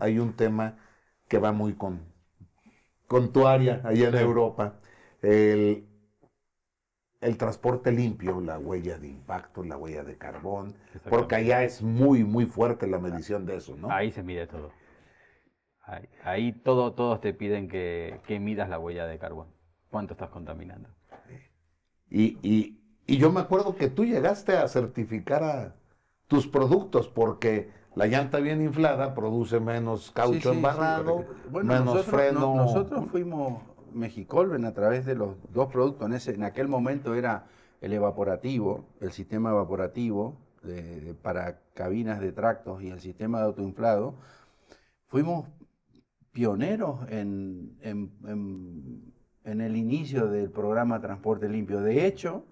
hay un tema que va muy con tu área allá en Europa, el, el transporte limpio, la huella de impacto, la huella de carbón, porque Exactamente. allá es muy, muy fuerte la medición de eso, ¿no? Ahí se mide todo. Ahí todos te piden que midas la huella de carbón. ¿Cuánto estás contaminando? Y yo me acuerdo que tú llegaste a certificar a tus productos porque la llanta bien inflada produce menos Sí, caucho sí, sí. embarrado, Bueno, menos freno. nosotros fuimos Mexicolven a través de los dos productos. En aquel momento era el evaporativo, el sistema evaporativo para cabinas de tractos y el sistema de autoinflado. Fuimos pioneros en el inicio del programa Transporte Limpio. De hecho,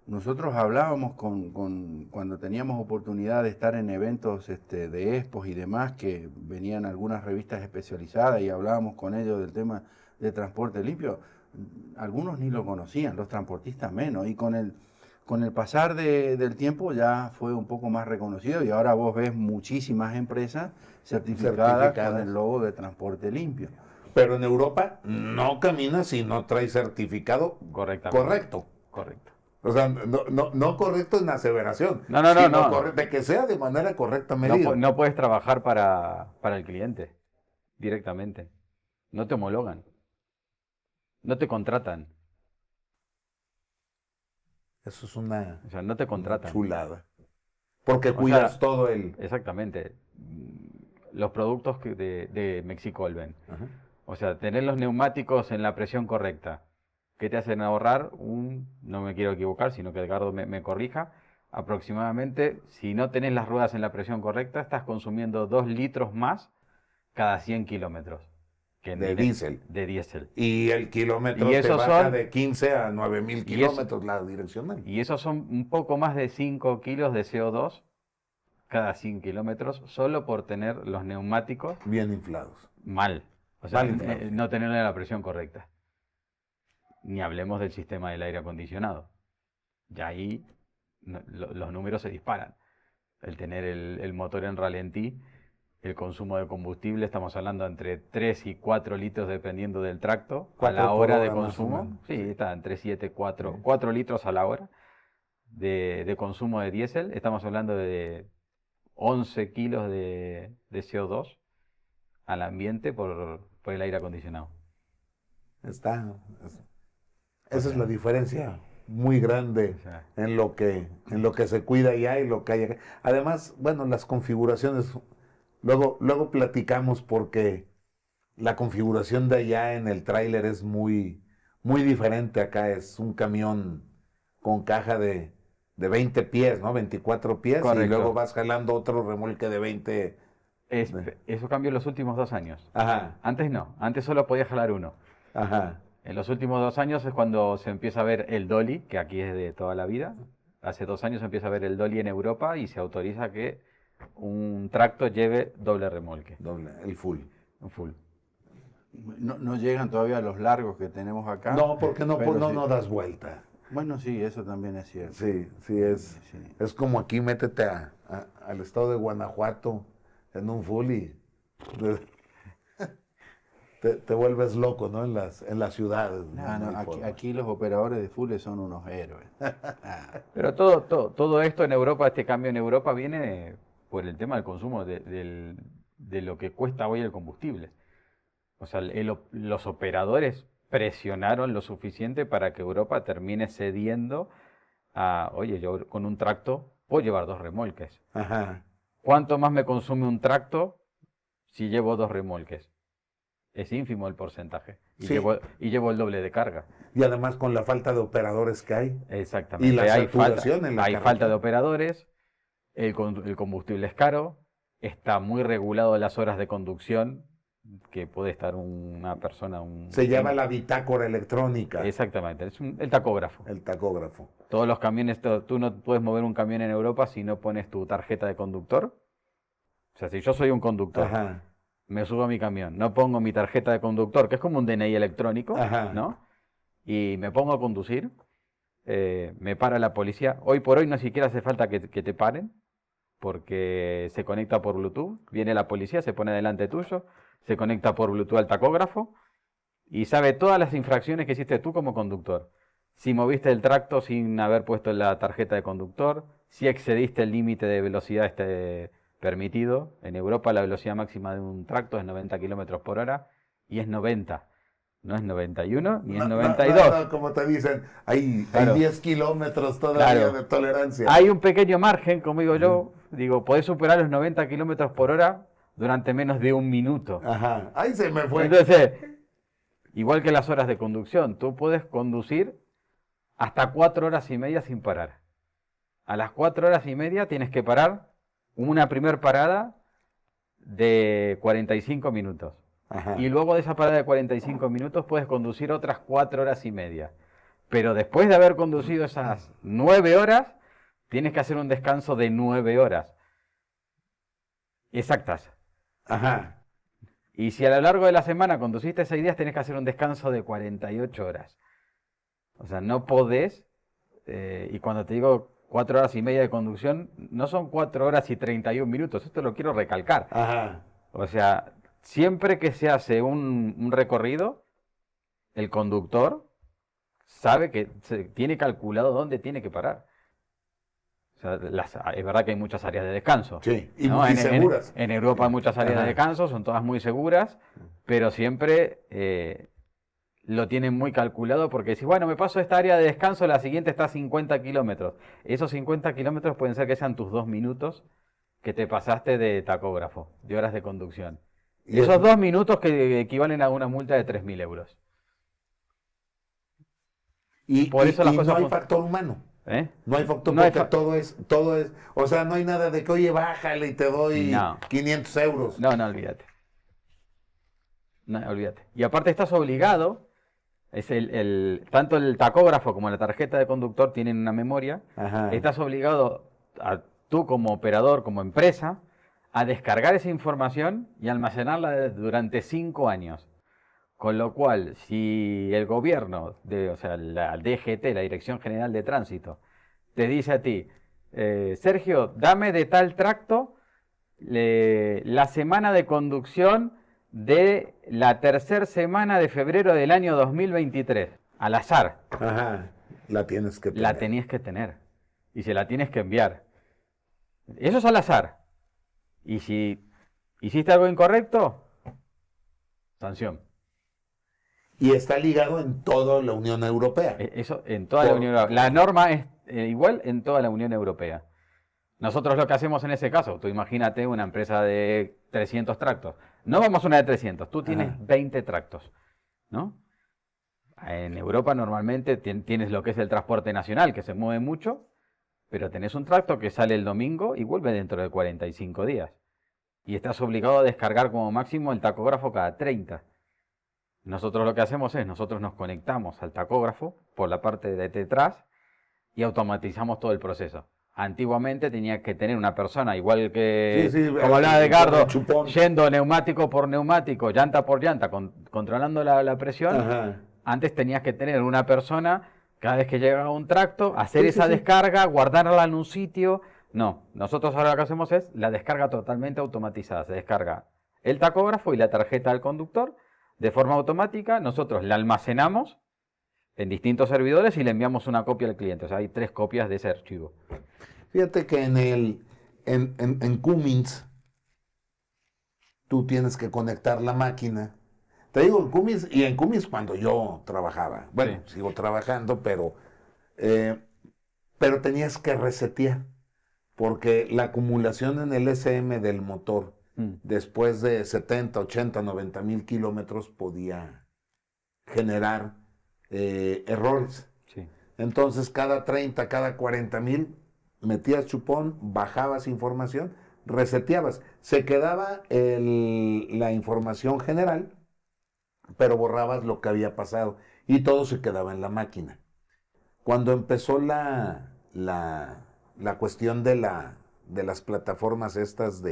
nosotros hablábamos cuando teníamos oportunidad de estar en eventos de expos y demás, que venían algunas revistas especializadas y hablábamos con ellos del tema de transporte limpio. Algunos ni lo conocían, los transportistas menos, y con el pasar del tiempo ya fue un poco más reconocido y ahora vos ves muchísimas empresas certificadas con el logo de transporte limpio. Pero en Europa no camina si no trae certificado Correctamente. correcto. Correcto. O sea, no correcto en aseveración, No. sino de que sea de manera correcta medido. No puedes trabajar para el cliente directamente. No te homologan. No te contratan. Eso es una O sea, no te contratan. chulada. Porque O cuidas sea, todo el... exactamente. Los productos de Mexicolven. Ajá. O sea, tener los neumáticos en la presión correcta. ¿Qué te hacen ahorrar? No me quiero equivocar, sino que Edgardo me corrija. Aproximadamente, si no tenés las ruedas en la presión correcta, estás consumiendo 2 litros más cada 100 kilómetros. De diésel. De diésel. Y el kilómetro Y te esos baja son, de 15 a 9.000 y, eso- kilómetros la direccional. y esos son un poco más de 5 kilos de CO2 cada 100 kilómetros solo por tener los neumáticos Bien inflados. mal. O sea, Mal inflados. no tenerle la presión correcta. Ni hablemos del sistema del aire acondicionado. Ya ahí los números se disparan. El tener el motor en ralentí, el consumo de combustible, estamos hablando entre 3 y 4 litros dependiendo del tracto a 4 la por hora de hora más o consumo. menos. Sí, está entre 7, 4, Sí. 4 litros a la hora de consumo de diésel. Estamos hablando de 11 kilos de CO2 al ambiente por el aire acondicionado. Está. O Esa es sea, la diferencia muy grande o sea, en lo que se cuida allá y lo que hay acá. Además, bueno, las configuraciones, luego platicamos porque la configuración de allá en el tráiler es muy, muy diferente acá. Es un camión con caja de 20 pies, ¿no? 24 pies y luego correcto. vas jalando otro remolque de 20. Eso cambió en los últimos 2 años. Ajá, Antes no, antes solo podía jalar uno. ajá. En los últimos 2 años es cuando se empieza a ver el dolly, que aquí es de toda la vida. Hace 2 años se empieza a ver el dolly en Europa y se autoriza que un tracto lleve doble remolque, Doble, el full. un full. No llegan todavía los largos que tenemos acá. No, porque pero sí. no das vuelta. Bueno, sí, eso también es cierto. Sí, Sí. es como aquí métete al estado de Guanajuato en un full y te vuelves loco, ¿no? En las ciudades. No hay forma. Aquí los operadores de full son unos héroes. Pero todo esto en Europa, este cambio en Europa viene por el tema del consumo de lo que cuesta hoy el combustible. O sea, los operadores presionaron lo suficiente para que Europa termine cediendo a, oye, yo con un tracto puedo llevar 2 remolques. Ajá. ¿Cuánto más me consume un tracto si llevo 2 remolques? Es ínfimo el porcentaje. Sí. Y llevo el doble de carga. Y además con la falta de operadores que hay. Exactamente. Y la Hay saturación en la hay carretera. falta de operadores, el combustible es caro, está muy regulado las horas de conducción, que puede estar una persona... Se llama la bitácora electrónica. Exactamente, es el tacógrafo. El tacógrafo. Todos los camiones, tú no puedes mover un camión en Europa si no pones tu tarjeta de conductor. O sea, si yo soy un conductor, Ajá. me subo a mi camión, no pongo mi tarjeta de conductor, que es como un DNI electrónico, Ajá. ¿no? Y me pongo a conducir, me para la policía. Hoy por hoy no siquiera hace falta que te paren. porque se conecta por Bluetooth, viene la policía, se pone delante tuyo, se conecta por Bluetooth al tacógrafo y sabe todas las infracciones que hiciste tú como conductor. Si moviste el tracto sin haber puesto la tarjeta de conductor, si excediste el límite de velocidad permitido. En Europa la velocidad máxima de un tracto es 90 kilómetros por hora y es 90. No es 91 ni es 92. No, como te dicen, hay Claro. 10 kilómetros todavía Claro. de tolerancia. Hay un pequeño margen, como digo yo, digo, podés superar los 90 kilómetros por hora durante menos de un minuto. Ajá, ahí se me fue. Entonces, igual que las horas de conducción, tú puedes conducir hasta 4 horas y media sin parar. A las 4 horas y media tienes que parar una primer parada de 45 minutos. Ajá. Y luego de esa parada de 45 minutos puedes conducir otras 4 horas y media. Pero después de haber conducido esas 9 horas, tienes que hacer un descanso de 9 horas. Exactas. Ajá. Y si a lo largo de la semana conduciste 6 días, tenés que hacer un descanso de 48 horas. O sea, no podés, y cuando te digo 4 horas y media de conducción, no son 4 horas y 31 minutos, esto lo quiero recalcar. Ajá. O sea, siempre que se hace un recorrido, el conductor sabe que se tiene calculado dónde tiene que parar. O sea, es verdad que hay muchas áreas de descanso. Sí, y ¿no? muy seguras. En Europa hay muchas áreas Ajá. de descanso, son todas muy seguras, pero siempre lo tienen muy calculado porque si, bueno, me paso esta área de descanso, la siguiente está a 50 kilómetros. Esos 50 kilómetros pueden ser que sean tus 2 minutos que te pasaste de tacógrafo, de horas de conducción. Y Esos eso- 2 minutos que equivalen a una multa de 3.000 euros. Y, Por y- eso las y cosas no hay fun- factor humano. ¿Eh? No hay factor No hay porque todo es, o sea, no hay nada de que, oye, bájale y te doy No. 500 euros. No, olvídate. No, olvídate. Y aparte estás obligado, tanto el tacógrafo como la tarjeta de conductor tienen una memoria, Ajá. estás obligado, tú como operador, como empresa, a descargar esa información y almacenarla durante 5 años. Con lo cual, si el gobierno, o sea, la DGT, la Dirección General de Tránsito, te dice a ti, Sergio, dame de tal tracto la semana de conducción de la tercera semana de febrero del año 2023, al azar, Ajá. La tienes que tener. la tenías que tener y se la tienes que enviar. Eso es al azar. Y si hiciste algo incorrecto, sanción. Y está ligado en toda la Unión Europea. Eso en toda la Unión Europea. La norma es igual en toda la Unión Europea. Nosotros lo que hacemos en ese caso, tú imagínate una empresa de 300 tractos. No vamos a una de 300, tú tienes Ajá. 20 tractos, ¿no? En Europa normalmente tienes lo que es el transporte nacional, que se mueve mucho, pero tenés un tracto que sale el domingo y vuelve dentro de 45 días. Y estás obligado a descargar como máximo el tacógrafo cada 30. Nosotros lo que hacemos es, nosotros nos conectamos al tacógrafo por la parte de detrás y automatizamos todo el proceso. Antiguamente tenía que tener una persona, igual que, Sí, sí, como hablaba el Edgardo, chupón. yendo neumático por neumático, llanta por llanta, controlando la presión. Ajá. Antes tenías que tener una persona, cada vez que llegaba un tracto, hacer Sí, esa sí, sí. descarga, guardarla en un sitio. No, nosotros ahora lo que hacemos es la descarga totalmente automatizada. Se descarga el tacógrafo y la tarjeta del conductor de forma automática. Nosotros la almacenamos en distintos servidores y le enviamos una copia al cliente. O sea, hay 3 copias de ese archivo. Fíjate que en Cummins tú tienes que conectar la máquina. Te digo, en Cummins cuando yo trabajaba. Bueno, Sí. sigo trabajando, pero tenías que resetear. Porque la acumulación en el SM del motor, después de 70, 80, 90 mil kilómetros, podía generar errores. Sí. Entonces, cada 30, cada 40 mil, metías chupón, bajabas información, reseteabas. Se quedaba la información general, pero borrabas lo que había pasado y todo se quedaba en la máquina. Cuando empezó la cuestión de las plataformas estas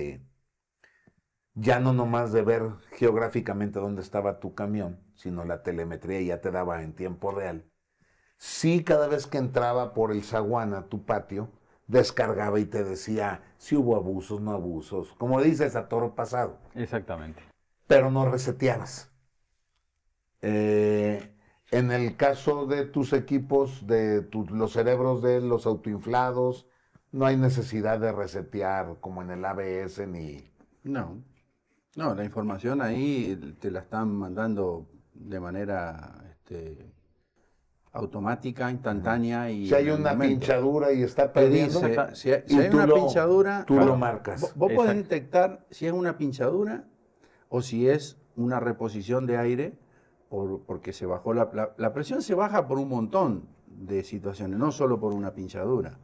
ya no nomás de ver geográficamente dónde estaba tu camión, sino la telemetría ya te daba en tiempo real. Sí, cada vez que entraba por el zaguán a tu patio, descargaba y te decía si hubo abusos, no abusos, como dices, a toro pasado, Exactamente. pero no reseteabas. En el caso de tus equipos, los cerebros de los autoinflados, no hay necesidad de resetear como en el ABS ni... No, no, la información ahí te la están mandando de manera automática, instantánea y Si hay en el una momento. pinchadura y está Te perdiendo, dice, si y hay una pinchadura, tú lo marcas. vos podés Exacto. detectar si es una pinchadura o si es una reposición de aire porque se bajó la presión. Se baja por un montón de situaciones, no solo por una pinchadura.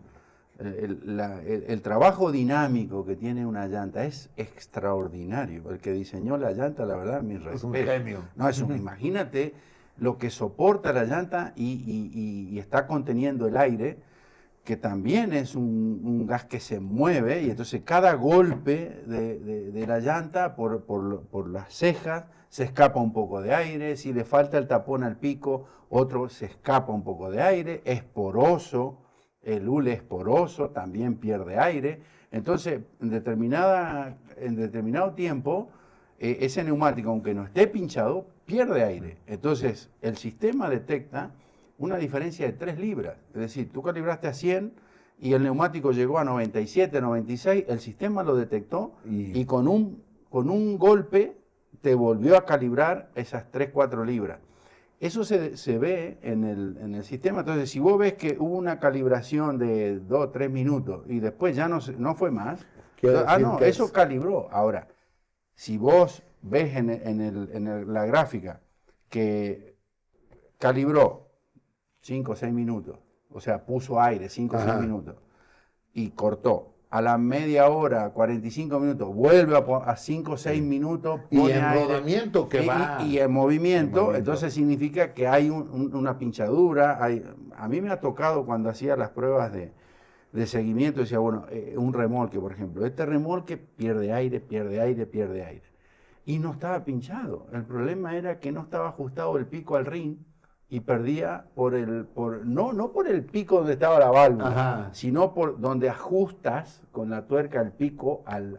El trabajo dinámico que tiene una llanta es extraordinario. El que diseñó la llanta, la verdad, mi respeto. Es un genio. No, imagínate lo que soporta la llanta y está conteniendo el aire, que también es un gas que se mueve, y entonces cada golpe de la llanta por las cejas se escapa un poco de aire. Si le falta el tapón al pico, otro se escapa un poco de aire. Es poroso. El hule es poroso, también pierde aire. Entonces, en determinado tiempo, ese neumático, aunque no esté pinchado, pierde aire. Entonces, el sistema detecta una diferencia de 3 libras. Es decir, tú calibraste a 100 y el neumático llegó a 97, 96, el sistema lo detectó y con un golpe te volvió a calibrar esas 3, 4 libras. Eso se ve en el sistema. Entonces, si vos ves que hubo una calibración de 2, 3 minutos y después ya no fue más, eso calibró. Ahora, si vos ves en la gráfica que calibró 5 o 6 minutos, o sea, puso aire 5 o 6 minutos y cortó. A la media hora, 45 minutos, vuelve a 5 o 6 minutos. Y en rodamiento que va. Y en movimiento, entonces significa que hay una pinchadura. A mí me ha tocado cuando hacía las pruebas de seguimiento, decía, bueno, un remolque, por ejemplo. Este remolque pierde aire, pierde aire, pierde aire. Y no estaba pinchado. El problema era que no estaba ajustado el pico al rin. Y perdía no por el pico donde estaba la válvula, sino por donde ajustas con la tuerca el pico al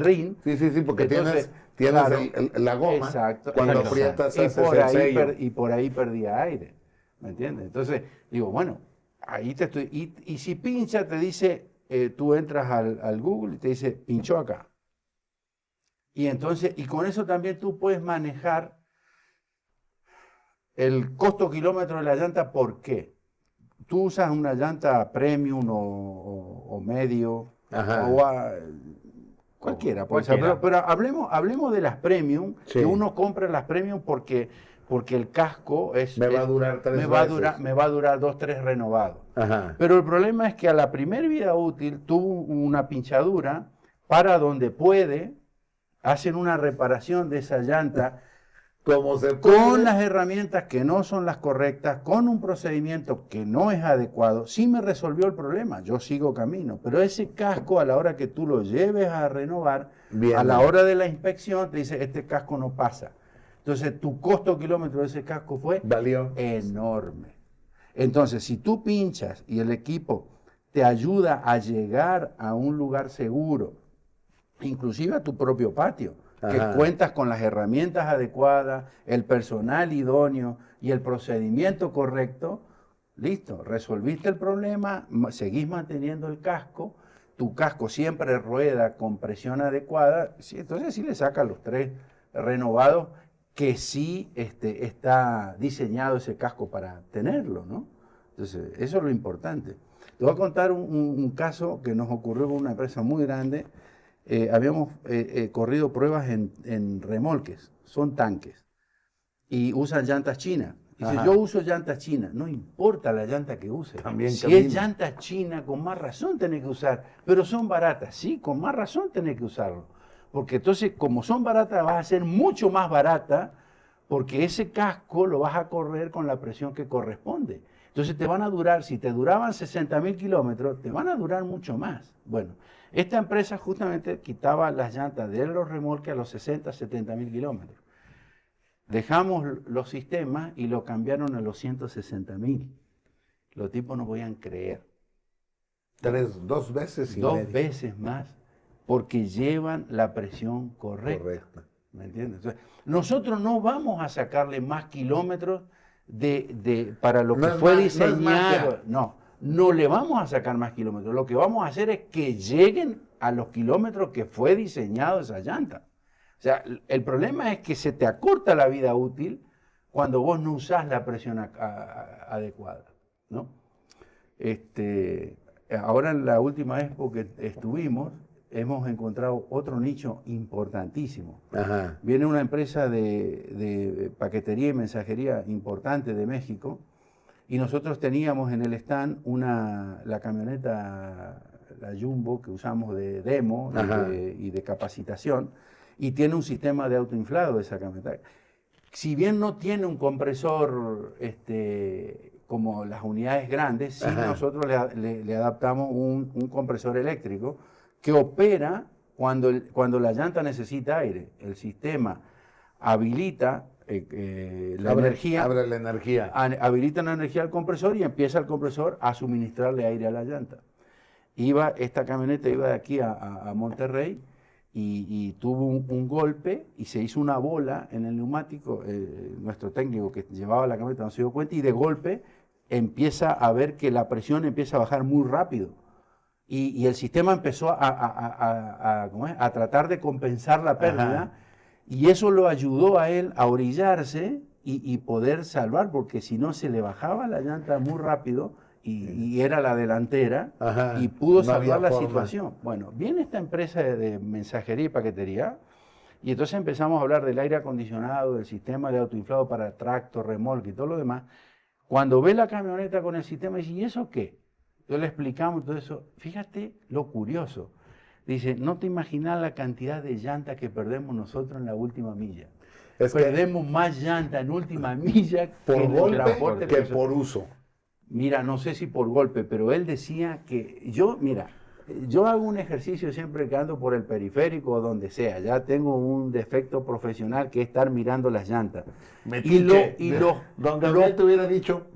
rin. Sí, porque entonces, tienes claro, la goma. Exacto. Cuando aprietas haces el sello. Y por ahí perdía aire. ¿Me entiendes? Entonces, digo, bueno, ahí te estoy... Y si pincha, te dice, tú entras al Google y te dice, pinchó acá. Y entonces, y con eso también tú puedes manejar el costo kilómetro de la llanta. ¿Por qué? Tú usas una llanta premium o medio, cualquiera, pero hablemos de las premium, que uno compra las premium porque el casco me va a durar 3 veces. Me va a durar 2, 3 renovados. Pero el problema es que a la primer vida útil tuvo una pinchadura, para donde puede, hacen una reparación de esa llanta, con las herramientas que no son las correctas, con un procedimiento que no es adecuado. Sí me resolvió el problema, yo sigo camino, pero ese casco, a la hora que tú lo lleves a renovar, a la hora de la inspección te dice, este casco no pasa. Entonces tu costo kilómetro de ese casco fue enorme. Entonces, si tú pinchas y el equipo te ayuda a llegar a un lugar seguro, inclusive a tu propio patio, que cuentas con las herramientas adecuadas, el personal idóneo y el procedimiento correcto, listo, resolviste el problema, seguís manteniendo el casco, tu casco siempre rueda con presión adecuada, entonces sí le sacas los 3 renovados, que sí está diseñado ese casco para tenerlo, ¿no? Entonces, eso es lo importante. Te voy a contar un caso que nos ocurrió con una empresa muy grande. Habíamos corrido pruebas en remolques, son tanques, y usan llantas chinas. Dice, yo uso llantas chinas, no importa la llanta que use. Si es llanta china, con más razón tenés que usar, pero son baratas, sí, con más razón tenés que usarlo. Porque entonces, como son baratas, vas a ser mucho más barata, porque ese casco lo vas a correr con la presión que corresponde. Entonces te van a durar, si te duraban 60.000 kilómetros, te van a durar mucho más. Bueno, esta empresa justamente quitaba las llantas de los remolques a los 60, 70.000 kilómetros. Dejamos los sistemas y lo cambiaron a los 160.000. Los tipos no podían creer. 2 veces y 2 media. veces más, porque llevan la presión correcta. Correcto. ¿Me entiendes? Entonces, nosotros no vamos a sacarle más kilómetros para lo No que es fue ma- no es diseñado. magia. No le vamos a sacar más kilómetros. Lo que vamos a hacer es que lleguen a los kilómetros que fue diseñado esa llanta. O sea, el problema es que se te acorta la vida útil cuando vos no usás la presión adecuada, ¿no? Ahora en la última expo que estuvimos, hemos encontrado otro nicho importantísimo. Ajá. Viene una empresa de paquetería y mensajería importante de México y nosotros teníamos en el stand la camioneta, la Jumbo, que usamos de demo y de capacitación, y tiene un sistema de autoinflado esa camioneta. Si bien no tiene un compresor como las unidades grandes, sí nosotros le adaptamos un compresor eléctrico que opera cuando la llanta necesita aire. El sistema habilita la energía. Abre la energía. Habilita la energía al compresor y empieza el compresor a suministrarle aire a la llanta. Esta camioneta iba de aquí a Monterrey y tuvo un golpe y se hizo una bola en el neumático. Nuestro técnico que llevaba la camioneta no se dio cuenta y de golpe empieza a ver que la presión empieza a bajar muy rápido. Y el sistema empezó a tratar de compensar la pérdida y eso lo ayudó a él a orillarse y poder salvar, porque si no se le bajaba la llanta muy rápido y era la delantera y pudo salvar la situación. Bueno, viene esta empresa de mensajería y paquetería y entonces empezamos a hablar del aire acondicionado, del sistema de autoinflado para tracto, remolque y todo lo demás. Cuando ve la camioneta con el sistema dice, ¿y eso qué? Yo le explicamos todo eso. Fíjate lo curioso. Dice, no te imaginas la cantidad de llantas que perdemos nosotros en la última milla. Perdemos más llantas en última milla por que golpe en el transporte que por uso. Mira, no sé si por golpe, pero él decía que yo hago un ejercicio siempre que ando por el periférico o donde sea. Ya tengo un defecto profesional que es estar mirando las llantas. Don Gabriel te hubiera dicho,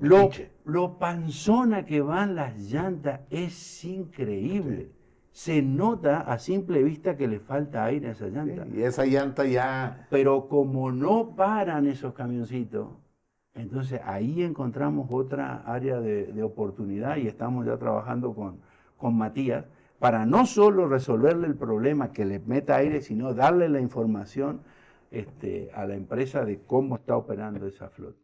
lo panzona que van las llantas es increíble. Se nota a simple vista que le falta aire a esa llanta. Y esa llanta ya... Pero como no paran esos camioncitos, entonces ahí encontramos otra área de oportunidad y estamos ya trabajando con Matías para no solo resolverle el problema que le meta aire, sino darle la información a la empresa de cómo está operando esa flota.